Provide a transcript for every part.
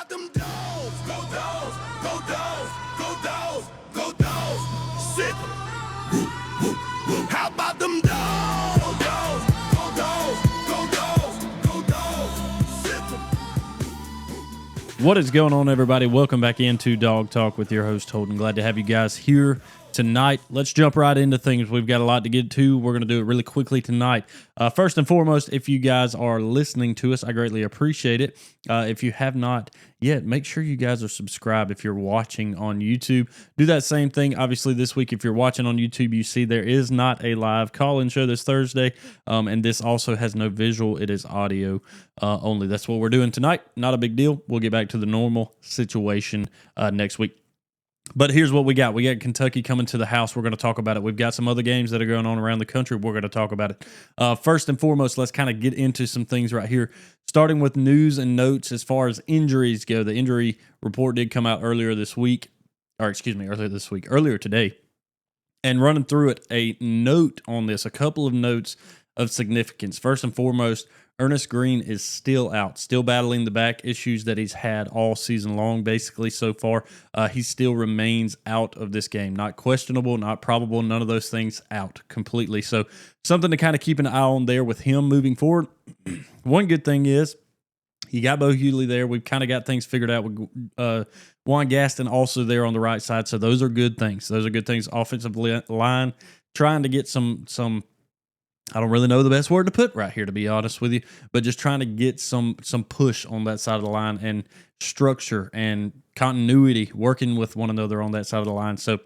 about them dogs? Go dogs, go dogs, go dogs, go dogs. Sit. How about them dogs? Go dogs, go dogs, go dogs, go dogs. Sit. What is going on, everybody? Welcome back into Dog Talk with your host, Holden. Glad to have you guys here tonight. Let's jump right into things. We've got a lot to get to. We're going to do it really quickly tonight. First and foremost, if you guys are listening to us, I greatly appreciate it. If you have not yet, make sure you guys are subscribed. If you're watching on YouTube, do that same thing. Obviously, this week, if you're watching on YouTube, you see there is not a live call-in show this Thursday, and this also has no visual. It is audio only. That's what we're doing tonight. Not a big deal. We'll get back to the normal situation next week. But here's what we got. We got Kentucky coming to the house. We're going to talk about it. We've got some other games that are going on around the country. We're going to talk about it. First and foremost, let's kind of get into some things right here, starting with news and notes as far as injuries go. The injury report did come out earlier today. And running through it, a note on this, a couple of notes of significance. First and foremost, Ernest Green is still out, still battling the back issues that he's had all season long, basically, so far. He still remains out of this game. Not questionable, not probable, none of those things, out completely. So something to kind of keep an eye on there with him moving forward. One good thing is you got Bo Hughley there. We've kind of got things figured out with Juan Gaston also there on the right side. So those are good things. Those are good things. Offensive line, trying to get some I don't really know the best word to put right here, to be honest with you, but just trying to get some push on that side of the line and structure and continuity working with one another on that side of the line. So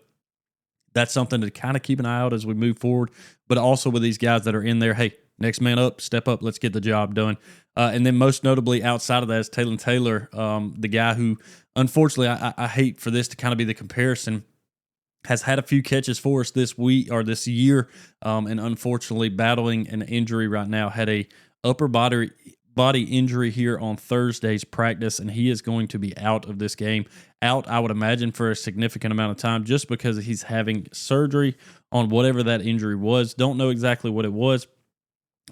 that's something to kind of keep an eye out as we move forward, but also with these guys that are in there, hey, next man up, step up, let's get the job done. And then most notably outside of that is Taylor Taylor, the guy who, unfortunately, I hate for this to kind of be the comparison, has had a few catches for us this week or this year, and unfortunately battling an injury right now. Had a upper body injury here on Thursday's practice, and he is going to be out of this game. Out, I would imagine, for a significant amount of time, just because he's having surgery on whatever that injury was. Don't know exactly what it was,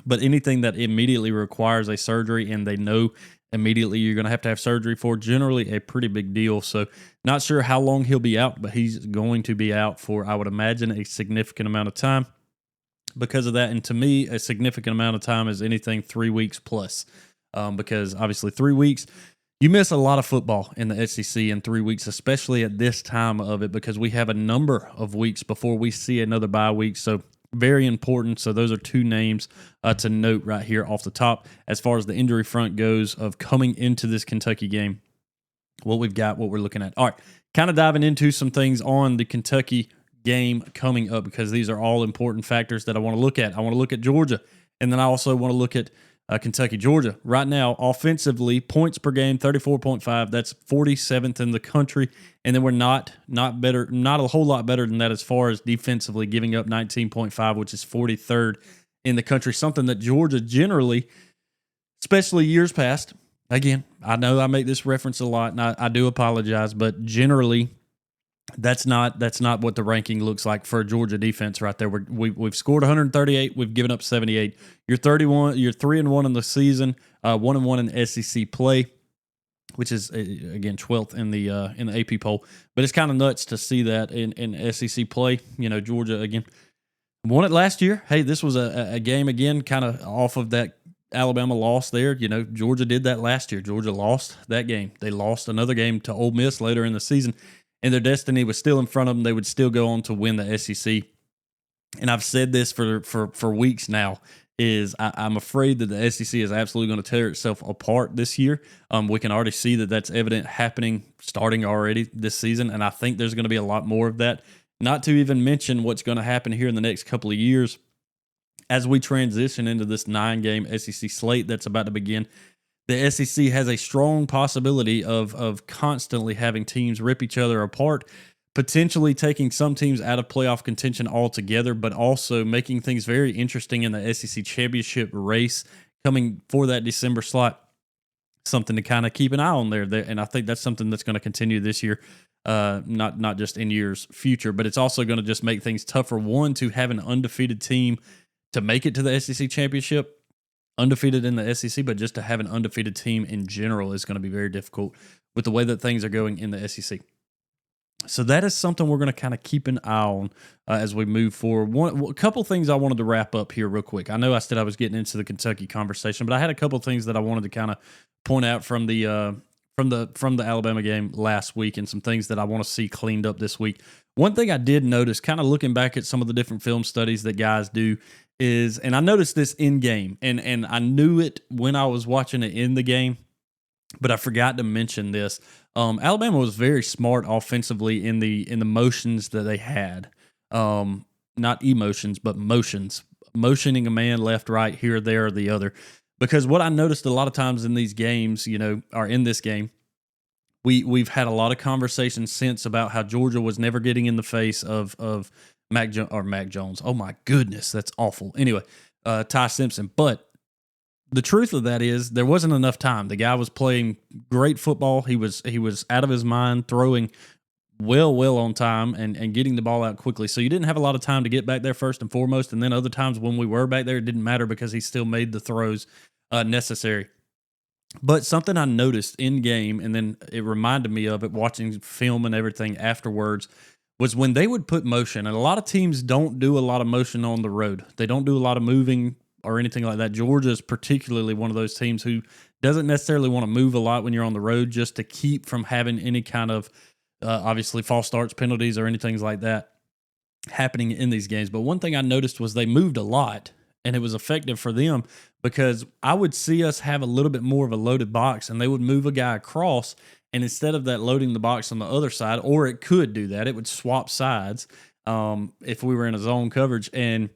but anything that immediately requires a surgery and they know immediately you're going to have surgery for, generally a pretty big deal. So not sure how long he'll be out, but he's going to be out for, I would imagine, a significant amount of time because of that. And to me, a significant amount of time is anything 3 weeks plus, because obviously 3 weeks, you miss a lot of football in the SEC in 3 weeks, especially at this time of it, because we have a number of weeks before we see another bye week. So very important. So those are two names to note right here off the top. As far as the injury front goes of coming into this Kentucky game, what we've got, what we're looking at. All right, kind of diving into some things on the Kentucky game coming up, because these are all important factors that I want to look at. I want to look at Georgia, and then I also want to look at Kentucky. Georgia, right now, offensively, points per game, 34.5. That's 47th in the country. And then we're not a whole lot better than that as far as defensively, giving up 19.5, which is 43rd in the country. Something that Georgia generally, especially years past, again, I know I make this reference a lot, and I do apologize, but generally, that's not what the ranking looks like for a Georgia defense right there. We've scored 138. We've given up 78. You're 31. You're 3-1 in the season. 1-1 in SEC play, which is again 12th in the AP poll. But it's kind of nuts to see that in SEC play. You know, Georgia again won it last year. Hey, this was a game again, kind of off of that Alabama loss there. You know, Georgia did that last year. Georgia lost that game. They lost another game to Ole Miss later in the season. And their destiny was still in front of them. They would still go on to win the SEC. And I've said this for weeks now, is I'm afraid that the SEC is absolutely going to tear itself apart this year. We can already see that that's evident happening starting already this season, and I think there's going to be a lot more of that. Not to even mention what's going to happen here in the next couple of years as we transition into this 9-game SEC slate that's about to begin. The SEC has a strong possibility of constantly having teams rip each other apart, potentially taking some teams out of playoff contention altogether, but also making things very interesting in the SEC championship race coming for that December slot. Something to kind of keep an eye on there. And I think that's something that's going to continue this year, not just in years future, but it's also going to just make things tougher. One, to have an undefeated team to make it to the SEC championship, undefeated in the SEC, but just to have an undefeated team in general is going to be very difficult with the way that things are going in the SEC. So that is something we're going to kind of keep an eye on as we move forward. A couple things I wanted to wrap up here real quick. I know I said I was getting into the Kentucky conversation, but I had a couple things that I wanted to kind of point out from the Alabama game last week, and some things that I want to see cleaned up this week. One thing I did notice, kind of looking back at some of the different film studies that guys do, is, and I noticed this in game, and I knew it when I was watching it in the game, but I forgot to mention this. Alabama was very smart offensively in the motions that they had. Not emotions, but motions. Motioning a man left, right, here, there, or the other. Because what I noticed a lot of times in these games, or in this game, we've had a lot of conversations since about how Georgia was never getting in the face of Mac Jones. Oh my goodness, that's awful. Anyway, Ty Simpson. But the truth of that is there wasn't enough time. The guy was playing great football. He was out of his mind, throwing well on time and getting the ball out quickly. So you didn't have a lot of time to get back there first and foremost. And then other times when we were back there, it didn't matter because he still made the throws necessary. But something I noticed in game, and then it reminded me of it watching film and everything afterwards, was when they would put motion. And a lot of teams don't do a lot of motion on the road. They don't do a lot of moving or anything like that. Georgia is particularly one of those teams who doesn't necessarily want to move a lot when you're on the road, just to keep from having any kind of obviously false starts, penalties, or anything like that happening in these games. But one thing I noticed was they moved a lot, and it was effective for them, because I would see us have a little bit more of a loaded box, and they would move a guy across, and instead of that loading the box on the other side, or it could do that, it would swap sides if we were in a zone coverage, and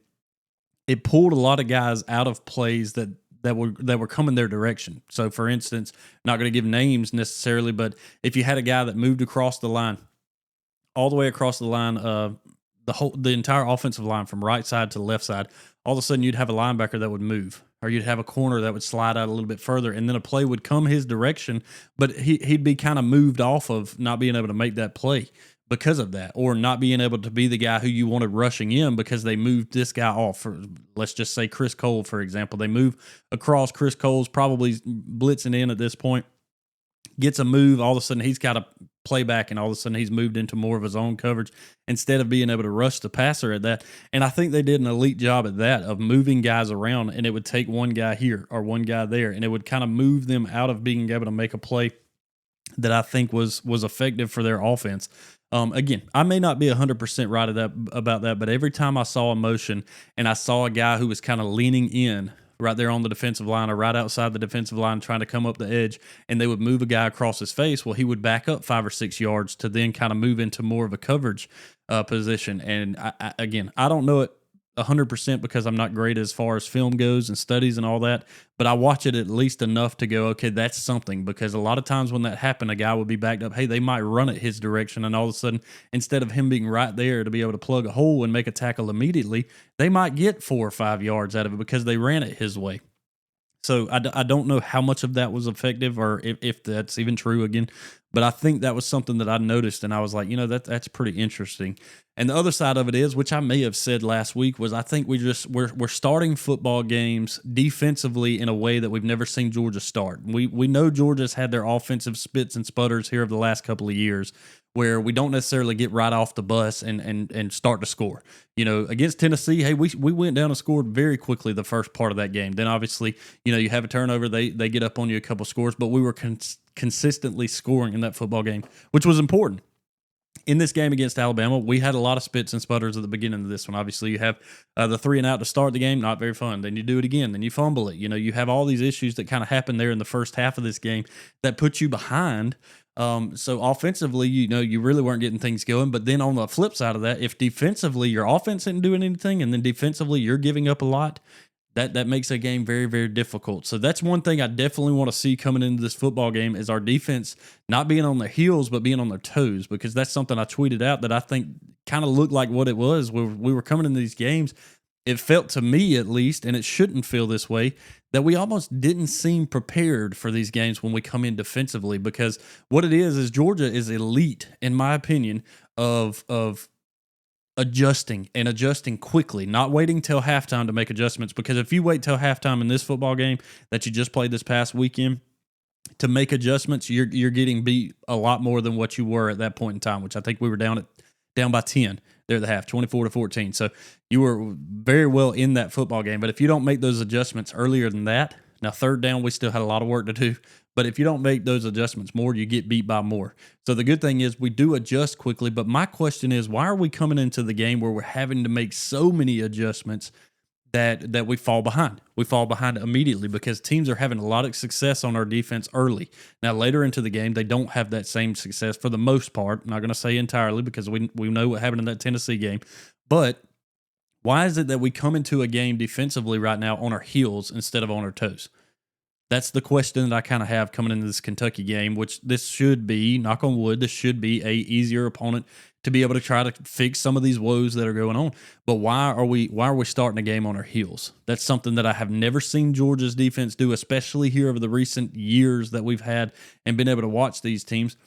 it pulled a lot of guys out of plays that were coming their direction. So, for instance, not going to give names necessarily, but if you had a guy that moved across the line, all the way across the line, the entire offensive line from right side to left side, all of a sudden you'd have a linebacker that would move, or you'd have a corner that would slide out a little bit further, and then a play would come his direction, but he'd be kind of moved off of not being able to make that play because of that, or not being able to be the guy who you wanted rushing in because they moved this guy off. For, let's just say Chris Cole, for example. They move across. Chris Cole's probably blitzing in at this point, gets a move. All of a sudden, he's got a play back, and all of a sudden, he's moved into more of his own coverage instead of being able to rush the passer at that. And I think they did an elite job at that, of moving guys around, and it would take one guy here or one guy there, and it would kind of move them out of being able to make a play that I think was effective for their offense. Again, I may not be 100% right about that, but every time I saw a motion and I saw a guy who was kind of leaning in right there on the defensive line or right outside the defensive line trying to come up the edge, and they would move a guy across his face, well, he would back up 5 or 6 yards to then kind of move into more of a coverage position. And I don't know it 100% because I'm not great as far as film goes and studies and all that, but I watch it at least enough to go, okay, that's something, because a lot of times when that happened, a guy would be backed up. Hey, they might run it his direction, and all of a sudden, instead of him being right there to be able to plug a hole and make a tackle immediately, they might get 4 or 5 yards out of it because they ran it his way. So I don't know how much of that was effective, or if that's even true again, but I think that was something that I noticed, and I was like, that's pretty interesting. And the other side of it is, which I may have said last week, was I think we're starting football games defensively in a way that we've never seen Georgia start. We know Georgia's had their offensive spits and sputters here over the last couple of years, where we don't necessarily get right off the bus and start to score. Against Tennessee, hey, we went down and scored very quickly the first part of that game. Then obviously, you have a turnover, they get up on you a couple scores, but we were consistently scoring in that football game, which was important. In this game against Alabama, we had a lot of spits and sputters at the beginning of this one. Obviously, you have the 3 and out to start the game, not very fun. Then you do it again, then you fumble it. You have all these issues that kind of happen there in the first half of this game that put you behind. So offensively, you really weren't getting things going. But then on the flip side of that, if defensively your offense isn't doing anything, and then defensively you're giving up a lot, that makes a game very, very difficult. So that's one thing I definitely want to see coming into this football game, is our defense not being on their heels, but being on their toes, because that's something I tweeted out that I think kind of looked like what it was. We were coming into these games, it felt to me at least, and it shouldn't feel this way, that we almost didn't seem prepared for these games when we come in defensively, because what it is Georgia is elite, in my opinion, of adjusting quickly, not waiting till halftime to make adjustments. Because if you wait till halftime in this football game that you just played this past weekend to make adjustments, you're getting beat a lot more than what you were at that point in time, which I think we were down by 10 there at the half, 24-14. So you were very well in that football game. But if you don't make those adjustments earlier than that, now third down, we still had a lot of work to do. But if you don't make those adjustments more, you get beat by more. So the good thing is we do adjust quickly. But my question is, why are we coming into the game where we're having to make so many adjustments that we fall behind? We fall behind immediately because teams are having a lot of success on our defense early. Now, later into the game, they don't have that same success for the most part. I'm not going to say entirely because we know what happened in that Tennessee game. But why is it that we come into a game defensively right now on our heels instead of on our toes? That's the question that I kind of have coming into this Kentucky game, which this should be, knock on wood, this should be a easier opponent to be able to try to fix some of these woes that are going on. But why are we starting a game on our heels? That's something that I have never seen Georgia's defense do, especially here over the recent years that we've had and been able to watch these teams.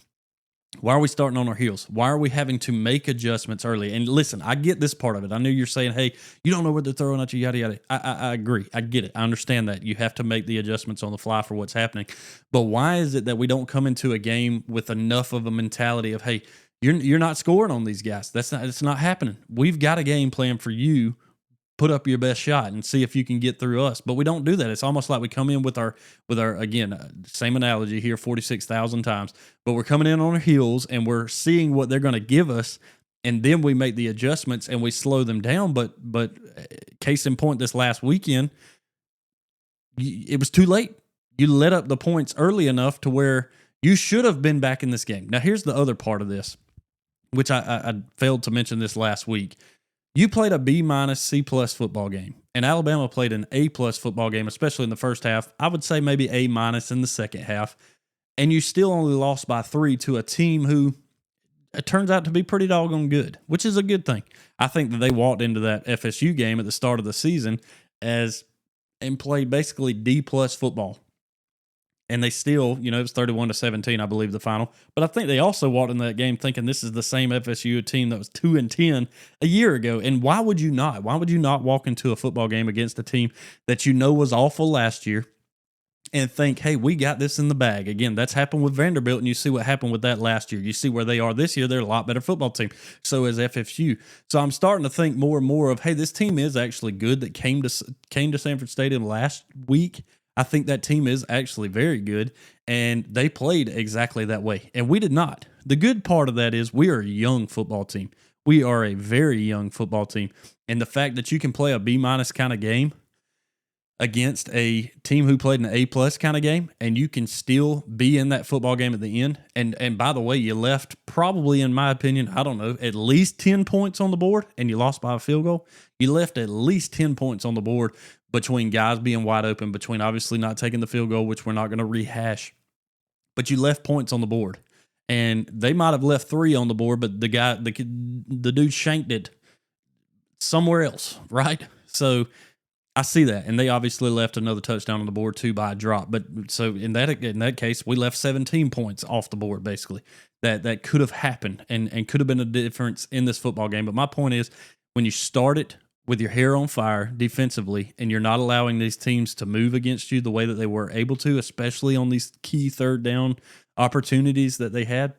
Why are we starting on our heels? Why are we having to make adjustments early? And listen, I get this part of it. I know you're saying, hey, you don't know what they're throwing at you, yada, yada. I agree. I get it. I understand that. You have to make the adjustments on the fly for what's happening. But why is it that we don't come into a game with enough of a mentality of, hey, you're not scoring on these guys. It's not happening. We've got a game plan for you. Put up your best shot and see if you can get through us. But we don't do that. It's almost like we come in with our again, same analogy here 46,000 times, but we're coming in on our heels and we're seeing what they're going to give us, and then we make the adjustments and we slow them down. But case in point, this last weekend, it was too late. You let up the points early enough to where you should have been back in this game. Now, here's the other part of this, which I failed to mention this last week. You played a B-, C+ football game, and Alabama played an A+ football game, especially in the first half. I would say maybe A- in the second half, and you still only lost by 3 to a team who it turns out to be pretty doggone good, which is a good thing. I think that they walked into that FSU game at the start of the season and played basically D+ football. And they still, it was 31-17, I believe, the final. But I think they also walked in that game thinking this is the same FSU team that was 2-10 a year ago. And why would you not? Why would you not walk into a football game against a team that you know was awful last year and think, hey, we got this in the bag? Again, that's happened with Vanderbilt, and you see what happened with that last year. You see where they are this year. They're a lot better football team. So is FSU. So I'm starting to think more and more of, hey, this team is actually good that came to Sanford Stadium last week. I think that team is actually very good, and they played exactly that way, and we did not. The good part of that is we are a young football team. We are a very young football team, and the fact that you can play a B- kind of game against a team who played an A+ kind of game, and you can still be in that football game at the end. And by the way, you left probably, in my opinion, I don't know, at least 10 points on the board, and you lost by a field goal. You left at least 10 points on the board between guys being wide open, between obviously not taking the field goal, which we're not going to rehash. But you left points on the board. And they might have left 3 on the board, but the dude shanked it somewhere else, right? So I see that. And they obviously left another touchdown on the board too by a drop. But so in that case, we left 17 points off the board, basically. That could have happened and could have been a difference in this football game. But my point is, when you start it with your hair on fire defensively, and you're not allowing these teams to move against you the way that they were able to, especially on these key third down opportunities that they had,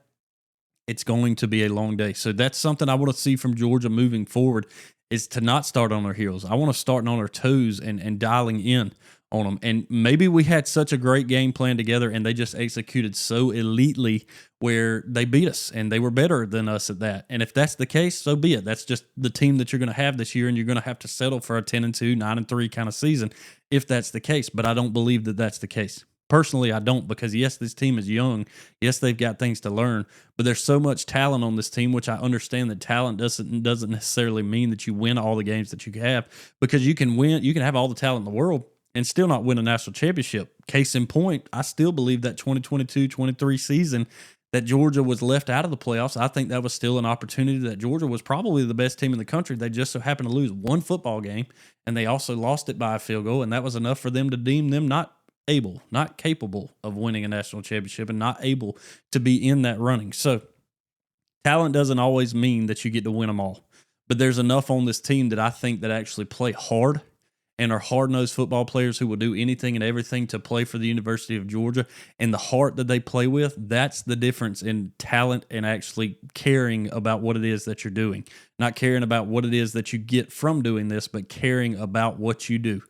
it's going to be a long day. So that's something I want to see from Georgia moving forward, is to not start on our heels. I want to start on our toes and dialing in on them. And maybe we had such a great game plan together and they just executed so elitely where they beat us and they were better than us at that. And if that's the case, so be it. That's just the team that you're going to have this year, and you're going to have to settle for a 10-2, 9-3 kind of season if that's the case. But I don't believe that that's the case. Personally, I don't, because yes, this team is young. Yes, they've got things to learn, but there's so much talent on this team, which I understand that talent doesn't necessarily mean that you win all the games that you have, because you can have all the talent in the world and still not win a national championship. Case in point, I still believe that 2022-23 season that Georgia was left out of the playoffs, I think that was still an opportunity, that Georgia was probably the best team in the country. They just so happened to lose one football game, and they also lost it by a field goal, and that was enough for them to deem them not capable of winning a national championship and not able to be in that running. So talent doesn't always mean that you get to win them all, but there's enough on this team that I think that actually play hard and are hard-nosed football players who will do anything and everything to play for the University of Georgia, and the heart that they play with, that's the difference in talent and actually caring about what it is that you're doing. Not caring about what it is that you get from doing this, but caring about what you do.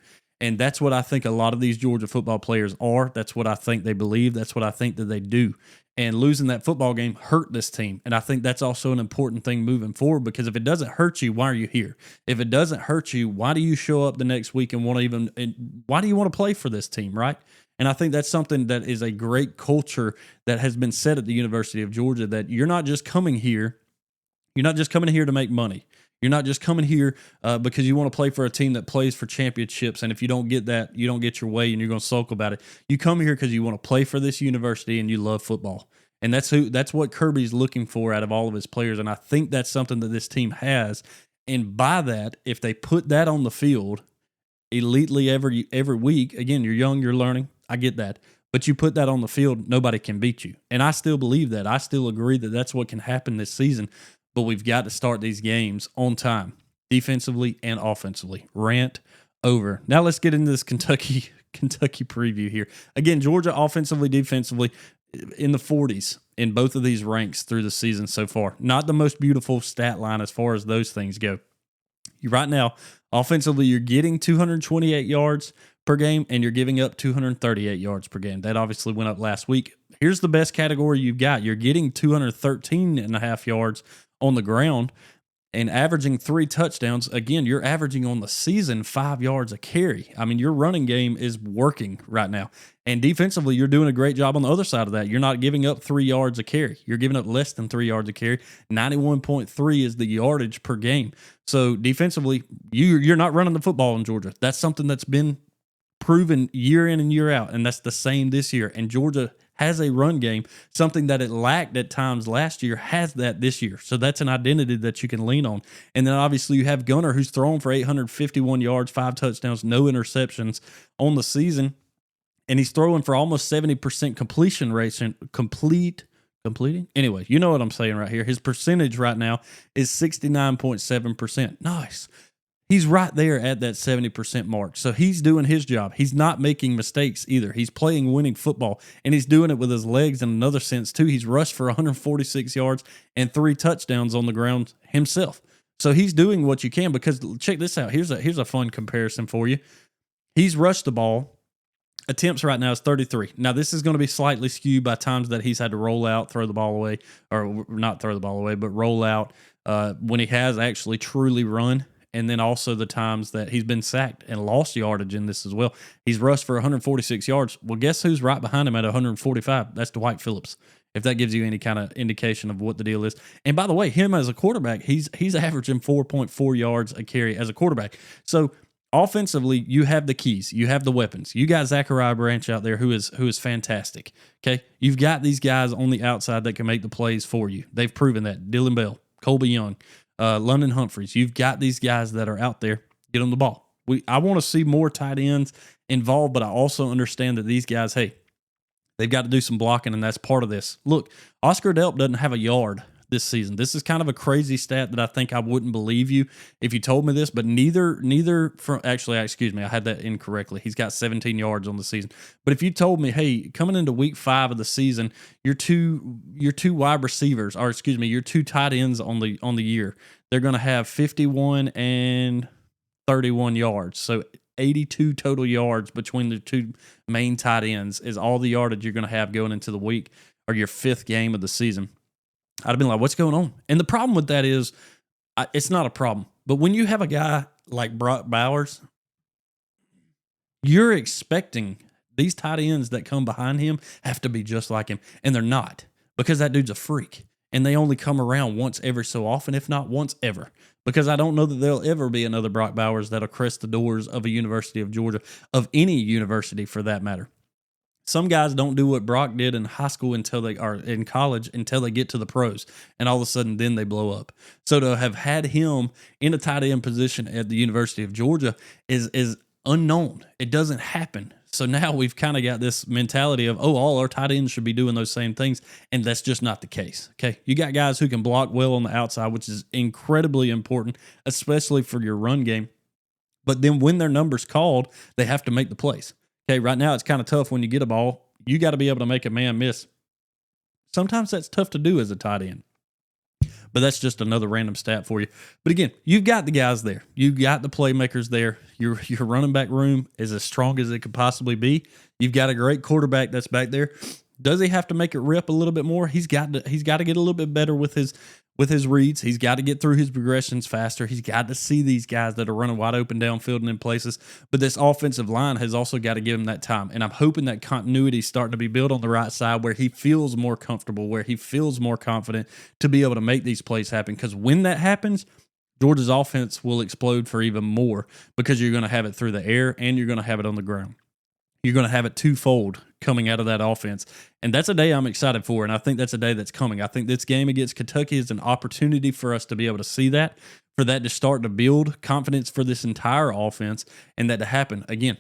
And that's what I think a lot of these Georgia football players are. That's what I think they believe. That's what I think that they do. And losing that football game hurt this team. And I think that's also an important thing moving forward, because if it doesn't hurt you, why are you here? If it doesn't hurt you, why do you show up the next week and why do you want to play for this team, right? And I think that's something that is a great culture that has been set at the University of Georgia, that you're not just coming here. You're not just coming here to make money. You're not just coming here because you want to play for a team that plays for championships. And if you don't get that, you don't get your way and you're going to sulk about it. You come here because you want to play for this university and you love football. And that's what Kirby's looking for out of all of his players. And I think that's something that this team has. And by that, if they put that on the field elitely every week, again, you're young, you're learning. I get that. But you put that on the field, nobody can beat you. And I still believe that. I still agree that that's what can happen this season. But we've got to start these games on time, defensively and offensively. Rant over. Now let's get into this Kentucky preview here. Again, Georgia offensively, defensively in the 40s in both of these ranks through the season so far. Not the most beautiful stat line as far as those things go. Right now, offensively, you're getting 228 yards per game and you're giving up 238 yards per game. That obviously went up last week. Here's the best category you've got. You're getting 213.5 yards on the ground and averaging 3 touchdowns. Again, you're averaging on the season 5 yards a carry. I mean, your running game is working right now. And defensively, you're doing a great job on the other side of that. You're not giving up 3 yards a carry. You're giving up less than 3 yards a carry. 91.3 is the yardage per game. So defensively, you're not running the football in Georgia. That's something that's been proven year in and year out, and that's the same this year. And Georgia has a run game, something that it lacked at times last year, has that this year. So that's an identity that you can lean on. And then obviously you have Gunner, who's thrown for 851 yards, 5 touchdowns, no interceptions on the season. And he's throwing for almost 70% completion rate. Completing? Anyway, you know what I'm saying right here. His percentage right now is 69.7%. Nice. He's right there at that 70% mark. So he's doing his job. He's not making mistakes either. He's playing winning football, and he's doing it with his legs in another sense too. He's rushed for 146 yards and 3 touchdowns on the ground himself. So he's doing what you can, because check this out. Here's a fun comparison for you. He's rushed the ball. Attempts right now is 33. Now, this is going to be slightly skewed by times that he's had to roll out, throw the ball away, or not throw the ball away, but roll out when he has actually truly run. And then also the times that he's been sacked and lost yardage in this as well. He's rushed for 146 yards. Well, guess who's right behind him at 145? That's Dwight Phillips, if that gives you any kind of indication of what the deal is. And by the way, him as a quarterback, he's averaging 4.4 yards a carry as a quarterback. So offensively, you have the keys. You have the weapons. You got Zachariah Branch out there who is fantastic. Okay? You've got these guys on the outside that can make the plays for you. They've proven that. Dylan Bell, Colby Young, London Humphreys. You've got these guys that are out there. Get them the ball. I want to see more tight ends involved, but I also understand that these guys, hey, they've got to do some blocking, and that's part of this. Look, Oscar Delp doesn't have a yard this season. This is kind of a crazy stat that I think I wouldn't believe you if you told me this, but neither from, actually, excuse me, I had that incorrectly. He's got 17 yards on the season. But if you told me, hey, coming into week 5 of the season, your two wide receivers, or excuse me, your 2 tight ends on the year, they're going to have 51 and 31 yards. So 82 total yards between the 2 main tight ends is all the yardage you're going to have going into the week, or your 5th game of the season. I'd have been like, what's going on? And the problem with that is, it's not a problem. But when you have a guy like Brock Bowers, you're expecting these tight ends that come behind him have to be just like him. And they're not, because that dude's a freak. And they only come around once every so often, if not once ever. Because I don't know that there'll ever be another Brock Bowers that'll crest the doors of a University of Georgia, of any university for that matter. Some guys don't do what Brock did in high school until they are in college, until they get to the pros, and all of a sudden then they blow up. So to have had him in a tight end position at the University of Georgia is unknown. It doesn't happen. So now we've kind of got this mentality of, oh, all our tight ends should be doing those same things, and that's just not the case. Okay, you got guys who can block well on the outside, which is incredibly important, especially for your run game. But then when their number's called, they have to make the plays. Okay, right now it's kind of tough when you get a ball. You got to be able to make a man miss. Sometimes that's tough to do as a tight end. But that's just another random stat for you. But again, you've got the guys there. You've got the playmakers there. Your running back room is as strong as it could possibly be. You've got a great quarterback that's back there. Does he have to make it rip a little bit more? He's got to get a little bit better with his reads. He's got to get through his progressions faster. He's got to see these guys that are running wide open downfield and in places. But this offensive line has also got to give him that time. And I'm hoping that continuity is starting to be built on the right side where he feels more comfortable, where he feels more confident to be able to make these plays happen. Because when that happens, Georgia's offense will explode for even more because you're going to have it through the air and you're going to have it on the ground. You're going to have it twofold coming out of that offense. And that's a day I'm excited for, and I think that's a day that's coming. I think this game against Kentucky is an opportunity for us to be able to see that, for that to start to build confidence for this entire offense, and that to happen. Again,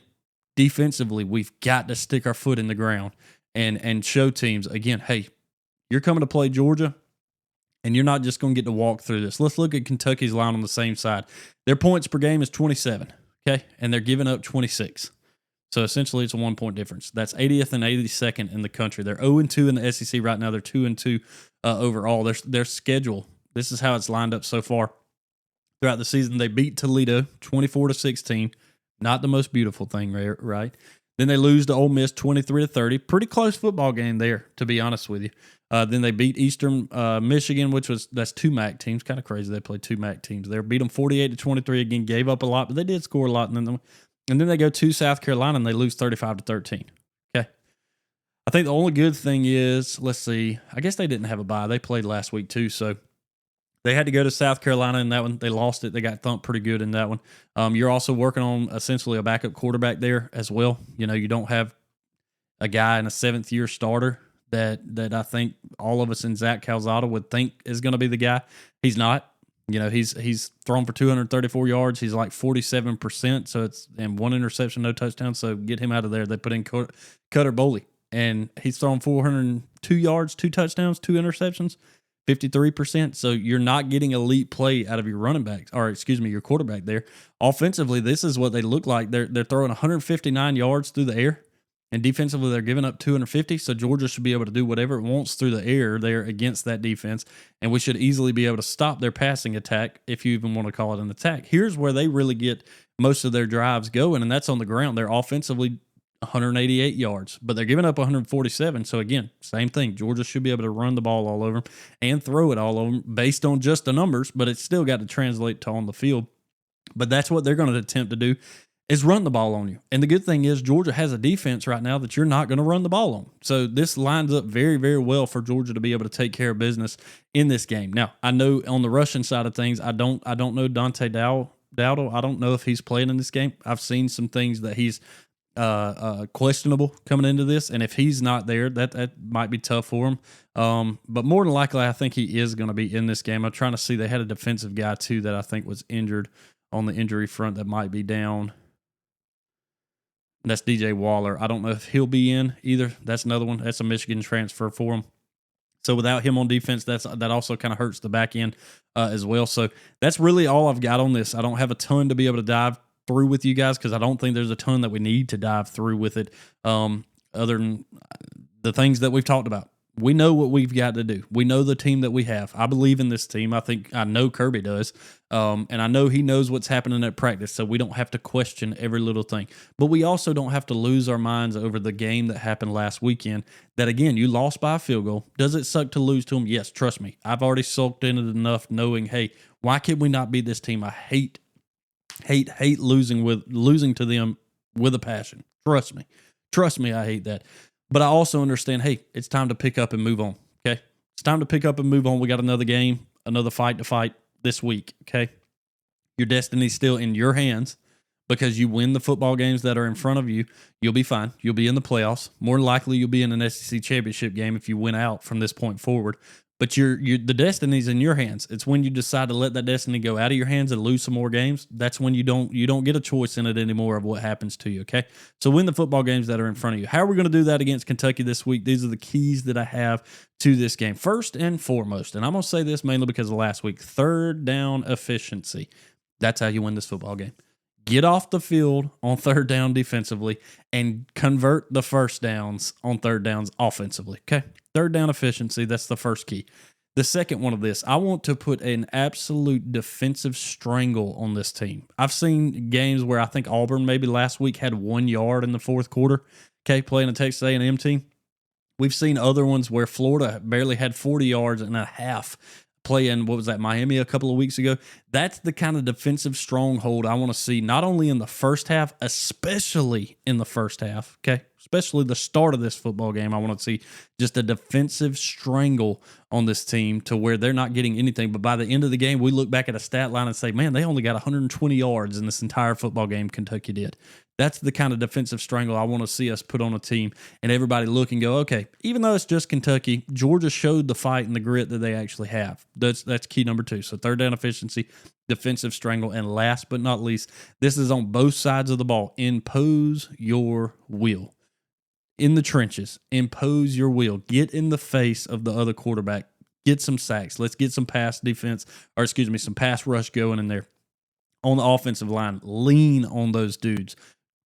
defensively, we've got to stick our foot in the ground and show teams, again, hey, you're coming to play Georgia, and you're not just going to get to walk through this. Let's look at Kentucky's line on the same side. Their points per game is 27, okay, and they're giving up 26. So essentially, it's a 1 point difference. That's 80th and 82nd in the country. They're 0-2 in the SEC right now. They're 2-2 overall. Their schedule. This is how it's lined up so far throughout the season. They beat Toledo 24-16. Not the most beautiful thing, right? Then they lose to Ole Miss 23-30. Pretty close football game there, to be honest with you. Then they beat Eastern Michigan, that's two MAC teams. Kind of crazy they played two MAC teams there. Beat them 48-23. Again, gave up a lot, but they did score a lot. And then they go to South Carolina and they lose 35-13. Okay. I think the only good thing is, let's see, I guess they didn't have a bye. They played last week too, so they had to go to South Carolina in that one. They lost it. They got thumped pretty good in that one. You're also working on essentially a backup quarterback there as well. You know, you don't have a guy in a seventh-year starter that I think all of us in Zach Calzada would think is going to be the guy. He's not. You know, he's thrown for 234 yards. He's like 47%. So and one interception, no touchdown. So get him out of there. They put in Cutter Boley, and he's thrown 402 yards, 2 touchdowns, 2 interceptions, 53%. So you're not getting elite play out of your running backs, or excuse me, your quarterback there. Offensively, this is what they look like. They're throwing 159 yards through the air. And defensively, they're giving up 250, so Georgia should be able to do whatever it wants through the air there against that defense, and we should easily be able to stop their passing attack, if you even want to call it an attack. Here's where they really get most of their drives going, and that's on the ground. They're offensively 188 yards, but they're giving up 147, so again, same thing. Georgia should be able to run the ball all over them and throw it all over them based on just the numbers, but it's still got to translate to on the field. But that's what they're going to attempt to do, is run the ball on you. And the good thing is Georgia has a defense right now that you're not going to run the ball on. So this lines up very, very well for Georgia to be able to take care of business in this game. Now, I know on the Russian side of things, I don't know Dante Dowdle. I don't know if he's playing in this game. I've seen some things that he's questionable coming into this, and if he's not there, that might be tough for him. But more than likely, I think he is going to be in this game. I'm trying to see. They had a defensive guy too that I think was injured on the injury front that might be down. That's DJ Waller. I don't know if he'll be in either. That's another one. That's a Michigan transfer for him. So without him on defense, that also kind of hurts the back end as well. So that's really all I've got on this. I don't have a ton to be able to dive through with you guys because I don't think there's a ton that we need to dive through with it other than the things that we've talked about. We know what we've got to do. We know the team that we have. I believe in this team. I know Kirby does. And I know he knows what's happening at practice, so we don't have to question every little thing. But we also don't have to lose our minds over the game that happened last weekend that, again, you lost by a field goal. Does it suck to lose to them? Yes, trust me. I've already soaked in it enough knowing, hey, why can we not beat this team? I hate losing to them with a passion. Trust me, I hate that. But I also understand, hey, it's time to pick up and move on, okay? It's time to pick up and move on. We got another game, another fight to fight this week, okay? Your destiny's still in your hands because you win the football games that are in front of you. You'll be fine. You'll be in the playoffs. More than likely, you'll be in an SEC championship game if you win out from this point forward. But the destiny's in your hands. It's when you decide to let that destiny go out of your hands and lose some more games. That's when you don't get a choice in it anymore of what happens to you, okay? So win the football games that are in front of you. How are we going to do that against Kentucky this week? These are the keys that I have to this game. First and foremost, and I'm going to say this mainly because of last week, third down efficiency. That's how you win this football game. get off the field on third down defensively, and convert the first downs on third downs offensively. Okay. Third down efficiency, that's the first key. The second one of this, I want to put an absolute defensive strangle on this team. I've seen games where I think Auburn maybe last week had 1 yard in the fourth quarter, okay, playing a Texas A&M team. We've seen other ones where Florida barely had 40 yards and a half playing, what was that, Miami a couple of weeks ago. That's the kind of defensive stronghold I want to see, not only in the first half, especially in the first half, okay? Especially the start of this football game. I want to see just a defensive strangle on this team to where they're not getting anything. But by the end of the game, we look back at a stat line and say, man, they only got 120 yards in this entire football game Kentucky did. That's the kind of defensive strangle I want to see us put on a team and everybody look and go, okay, even though it's just Kentucky, Georgia showed the fight and the grit that they actually have. That's key number 2. So third down efficiency, defensive strangle, and last but not least, this is on both sides of the ball. Impose your will. In the trenches, impose your will. Get in the face of the other quarterback. Get some sacks. Let's get some pass defense, or excuse me, some pass rush going in there. On the offensive line, lean on those dudes.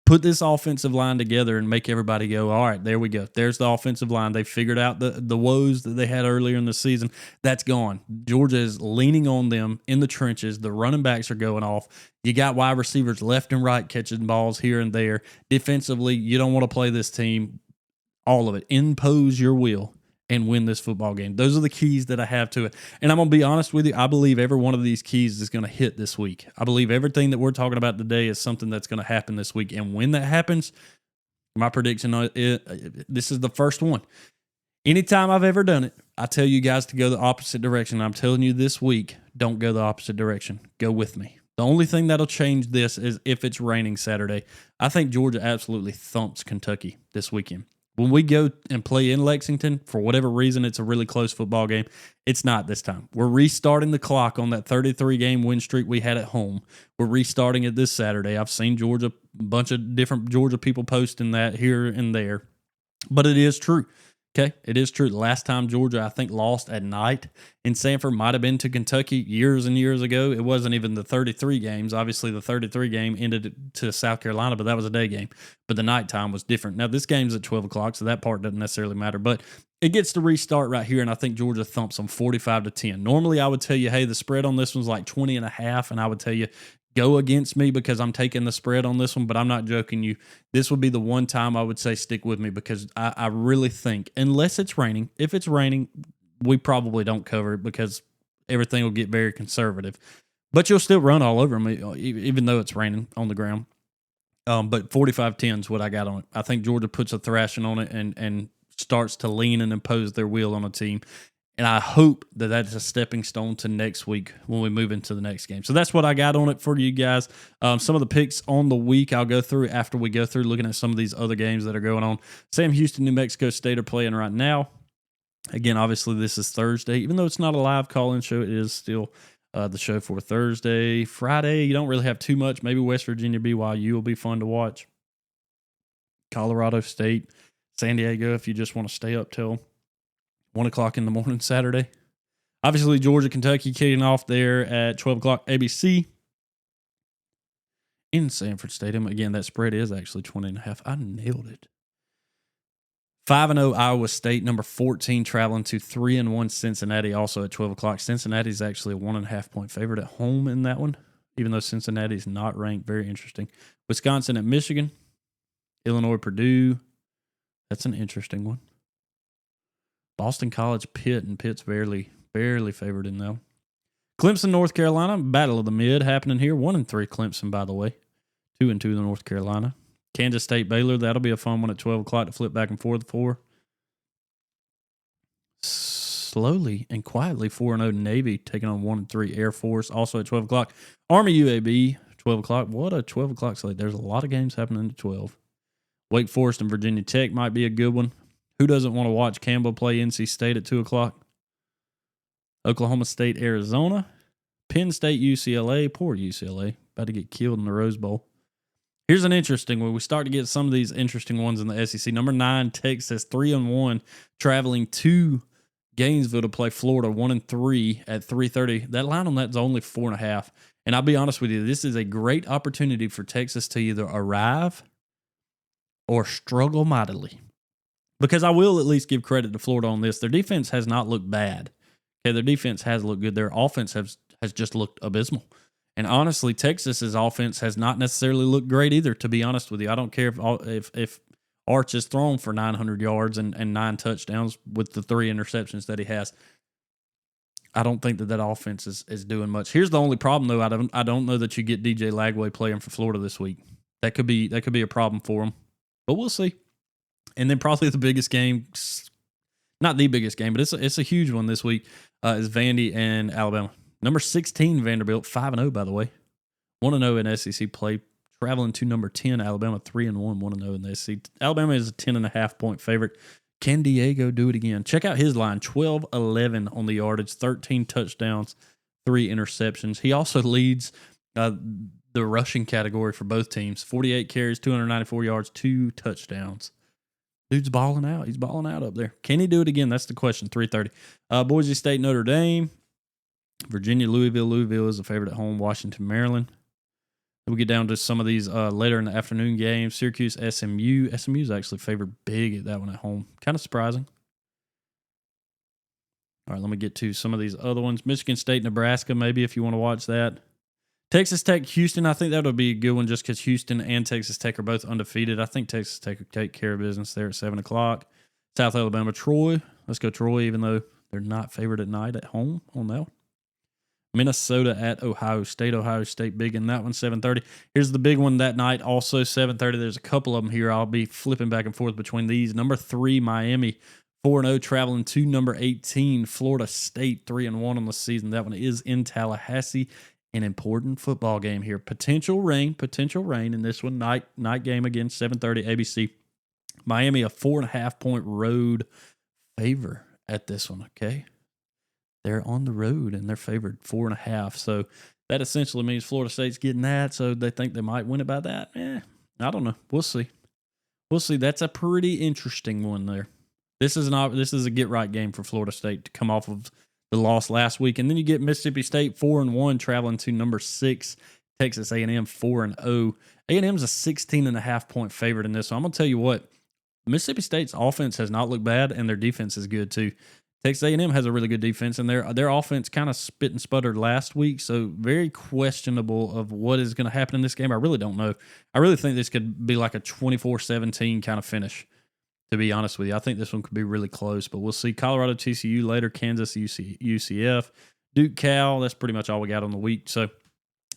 Put this offensive line together and make everybody go, all right, there we go. There's the offensive line. They figured out the woes that they had earlier in the season. That's gone. Georgia is leaning on them in the trenches. The running backs are going off. You got wide receivers left and right catching balls here and there. Defensively, you don't want to play this team. All of it. Impose your will and win this football game. Those are the keys that I have to it. And I'm going to be honest with you, I believe every one of these keys is going to hit this week. I believe everything that we're talking about today is something that's going to happen this week. And when that happens, my prediction, this is the first one. Anytime I've ever done it, I tell you guys to go the opposite direction. I'm telling you this week, don't go the opposite direction. Go with me. The only thing that'll change this is if it's raining Saturday. I think Georgia absolutely thumps Kentucky this weekend. When we go and play in Lexington, for whatever reason, it's a really close football game. It's not this time. We're restarting the clock on that 33-game win streak we had at home. We're restarting it this Saturday. I've seen a bunch of different Georgia people posting that here and there. But it is true. Okay, it is true. The last time Georgia, I think, lost at night in Sanford might have been to Kentucky years and years ago. It wasn't even the 33 games. Obviously, the 33 game ended to South Carolina, but that was a day game. But the nighttime was different. Now, this game's at 12 o'clock, so that part doesn't necessarily matter. But it gets to restart right here, and I think Georgia thumps them 45-10. Normally, I would tell you, hey, the spread on this one's like 20.5, and I would tell you, go against me because I'm taking the spread on this one, but I'm not joking you. This would be the one time I would say stick with me because I really think, unless it's raining, if it's raining, we probably don't cover it because everything will get very conservative. But you'll still run all over me, even though it's raining on the ground. But 45-10 is what I got on it. I think Georgia puts a thrashing on it and starts to lean and impose their will on a team. And I hope that that's a stepping stone to next week when we move into the next game. So that's what I got on it for you guys. Some of the picks on the week I'll go through after we go through looking at some of these other games that are going on. Sam Houston, New Mexico State are playing right now. Again, obviously this is Thursday. Even though it's not a live call-in show, it is still the show for Thursday. Friday, you don't really have too much. Maybe West Virginia BYU will be fun to watch. Colorado State, San Diego, if you just want to stay up till 1 o'clock in the morning Saturday. Obviously, Georgia, Kentucky kicking off there at 12 o'clock ABC in Sanford Stadium. Again, that spread is actually 20.5. I nailed it. 5-0 Iowa State, number 14, traveling to 3-1 Cincinnati, also at 12 o'clock. Cincinnati's actually a 1.5-point favorite at home in that one, even though Cincinnati's not ranked. Very interesting. Wisconsin at Michigan. Illinois, Purdue. That's an interesting one. Boston College, Pitt, and Pitt's barely favored in that. Clemson, North Carolina, Battle of the Mid happening here. 1-3 Clemson, by the way. 2-2 the North Carolina. Kansas State, Baylor, that'll be a fun one at 12 o'clock to flip back and forth for. Slowly and quietly, 4-0 Navy taking on 1-3 Air Force, also at 12 o'clock. Army UAB, 12 o'clock. What a 12 o'clock slate. There's a lot of games happening at 12. Wake Forest and Virginia Tech might be a good one. Who doesn't want to watch Campbell play NC State at 2 o'clock? Oklahoma State, Arizona. Penn State, UCLA. Poor UCLA. About to get killed in the Rose Bowl. Here's an interesting one. We start to get some of these interesting ones in the SEC. Number 9, Texas, 3-1, traveling to Gainesville to play Florida, 1-3 at 3:30. That line on that's only 4.5. And I'll be honest with you, this is a great opportunity for Texas to either arrive or struggle mightily. Because I will at least give credit to Florida on this. Their defense has not looked bad. Okay, their defense has looked good. Their offense has just looked abysmal. And honestly, Texas's offense has not necessarily looked great either, to be honest with you. I don't care if Arch is thrown for 900 yards and 9 touchdowns with the 3 interceptions that he has. I don't think that offense is doing much. Here's the only problem, though. I don't know that you get DJ Lagway playing for Florida this week. That could be a problem for them, but we'll see. And then probably the biggest game, not the biggest game, but it's a huge one this week, is Vandy and Alabama. Number 16 Vanderbilt, 5-0 by the way, 1-0 in SEC play. Traveling to number 10 Alabama, 3-1, 1-0 in the SEC. Alabama is a 10.5 point favorite. Can Diego do it again? Check out his line, 12-11 on the yardage, 13 touchdowns, 3 interceptions. He also leads the rushing category for both teams, 48 carries, 294 yards, 2 touchdowns. Dude's balling out. He's balling out up there. Can he do it again? That's the question, 3:30. Boise State, Notre Dame. Virginia, Louisville. Louisville is a favorite at home. Washington, Maryland. We get down to some of these later in the afternoon games. Syracuse, SMU. SMU is actually favored big at that one at home. Kind of surprising. All right, let me get to some of these other ones. Michigan State, Nebraska, maybe if you want to watch that. Texas Tech, Houston. I think that would be a good one just because Houston and Texas Tech are both undefeated. I think Texas Tech will take care of business there at 7 o'clock. South Alabama, Troy. Let's go Troy, even though they're not favored at night at home on that one. Minnesota at Ohio State. Ohio State big in that one, 7:30. Here's the big one that night, also 7:30. There's a couple of them here. I'll be flipping back and forth between these. Number 3, Miami, 4-0, traveling to number 18, Florida State, 3-1 on the season. That one is in Tallahassee. An important football game here. Potential rain in this one. Night game again, 7:30 ABC. Miami, a 4.5 point road favor at this one, okay? They're on the road, and they're favored 4.5. So that essentially means Florida State's getting that, so they think they might win it by that. I don't know. We'll see. That's a pretty interesting one there. This is a get-right game for Florida State to come off of the loss last week. And then you get Mississippi State 4-1, traveling to number 6, Texas A&M 4-0. A&M's a 16.5 point favorite in this. So I'm going to tell you what, Mississippi State's offense has not looked bad, and their defense is good too. Texas A&M has a really good defense, and their offense kind of spit and sputtered last week, so very questionable of what is going to happen in this game. I really don't know. I really think this could be like a 24-17 kind of finish, to be honest with you. I think this one could be really close, but we'll see. Colorado, TCU later, Kansas, UCF, Duke, Cal. That's pretty much all we got on the week. So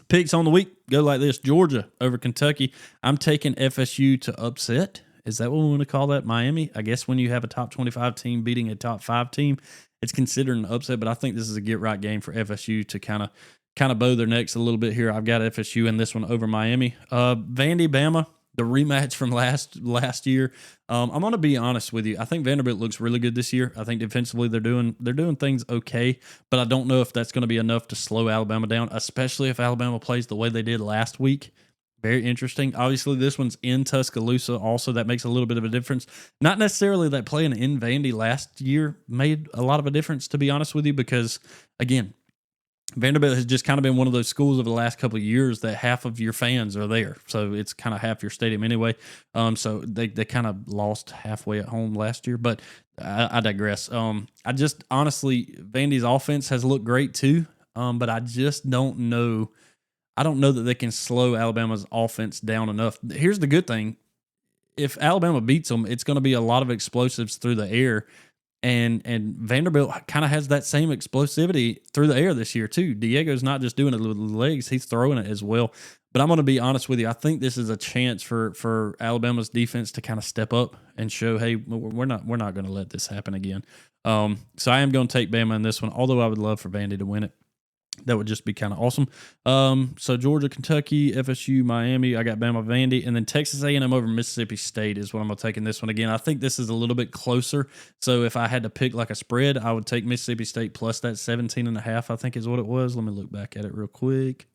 picks on the week go like this. Georgia over Kentucky. I'm taking FSU to upset. Is that what we want to call that? Miami? I guess when you have a top 25 team beating a top 5 team, it's considered an upset, but I think this is a get-right game for FSU to kind of bow their necks a little bit here. I've got FSU in this one over Miami. Vandy, Bama, the rematch from last year. I'm going to be honest with you. I think Vanderbilt looks really good this year. I think defensively they're doing things okay, but I don't know if that's going to be enough to slow Alabama down, especially if Alabama plays the way they did last week. Very interesting. Obviously, this one's in Tuscaloosa. Also, that makes a little bit of a difference. Not necessarily that playing in Vandy last year made a lot of a difference, to be honest with you, because, again, Vanderbilt has just kind of been one of those schools over the last couple of years that half of your fans are there. So it's kind of half your stadium anyway. So they kind of lost halfway at home last year, but I digress. I just, honestly, Vandy's offense has looked great too, but I just don't know. I don't know that they can slow Alabama's offense down enough. Here's the good thing. If Alabama beats them, it's going to be a lot of explosives through the air. And Vanderbilt kind of has that same explosivity through the air this year too. Diego's not just doing it with the legs, he's throwing it as well. But I'm going to be honest with you. I think this is a chance for Alabama's defense to kind of step up and show, hey, we're not going to let this happen again. So I am going to take Bama in this one, although I would love for Vandy to win it. That would just be kind of awesome. So Georgia, Kentucky, FSU, Miami. I got Bama, Vandy, and then Texas A&M over Mississippi State is what I'm going to take in this one. Again, I think this is a little bit closer. So if I had to pick like a spread, I would take Mississippi State plus that 17.5, I think is what it was. Let me look back at it real quick.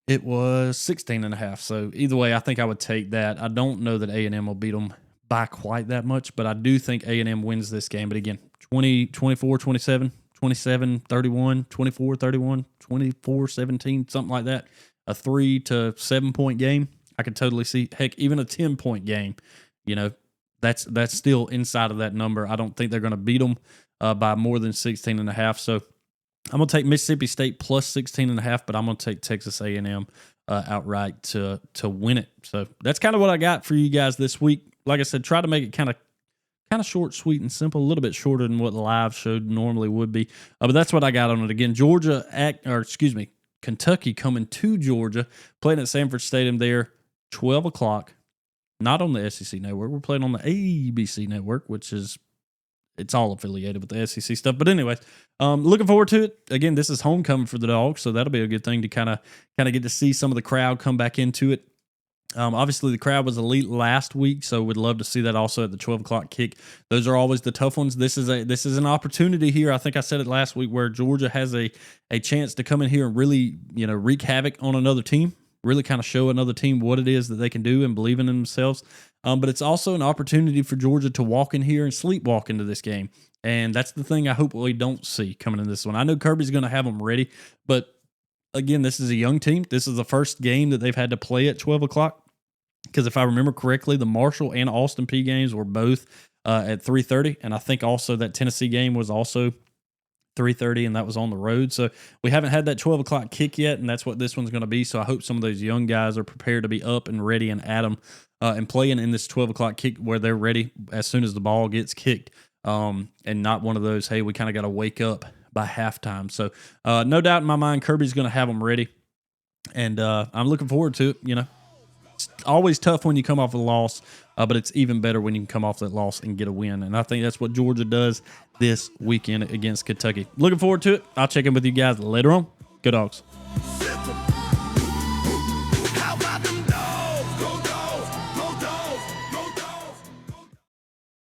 It was 16.5. So either way, I think I would take that. I don't know that A&M will beat them by quite that much, but I do think A&M wins this game. But again, 24-27. 27-31, 24-31, 24-17, something like that. A 3 to 7 point game. I could totally see, heck, even a 10-point game. You know, that's still inside of that number. I don't think they're going to beat them by more than 16.5. So I'm going to take Mississippi State plus 16.5, but I'm going to take Texas A&M outright to win it. So that's kind of what I got for you guys this week. Like I said, try to make it kind of short, sweet, and simple, a little bit shorter than what the live show normally would be. But that's what I got on it. Again, Kentucky coming to Georgia, playing at Sanford Stadium there, 12 o'clock, not on the SEC network. We're playing on the ABC network, which is, it's all affiliated with the SEC stuff. But anyways, looking forward to it. Again, this is homecoming for the Dogs, so that'll be a good thing to kind of get to see some of the crowd come back into it. Obviously, the crowd was elite last week, so we'd love to see that also at the 12 o'clock kick. Those are always the tough ones. This is an opportunity here. I think I said it last week where Georgia has a chance to come in here and really, wreak havoc on another team, really kind of show another team what it is that they can do and believe in themselves. But it's also an opportunity for Georgia to walk in here and sleepwalk into this game. And that's the thing I hope we don't see coming in this one. I know Kirby's going to have them ready, but again, this is a young team. This is the first game that they've had to play at 12 o'clock. Because if I remember correctly, the Marshall and Austin Peay games were both at 3:30. And I think also that Tennessee game was also 3:30, and that was on the road. So we haven't had that 12 o'clock kick yet, and that's what this one's going to be. So I hope some of those young guys are prepared to be up and ready and at them and playing in this 12 o'clock kick where they're ready as soon as the ball gets kicked, and not one of those, hey, we kind of got to wake up by halftime. So no doubt in my mind, Kirby's going to have them ready, and I'm looking forward to it. It's always tough when you come off a loss, but it's even better when you can come off that loss and get a win. And I think that's what Georgia does this weekend against Kentucky. Looking forward to it. I'll check in with you guys later on. Go Dogs.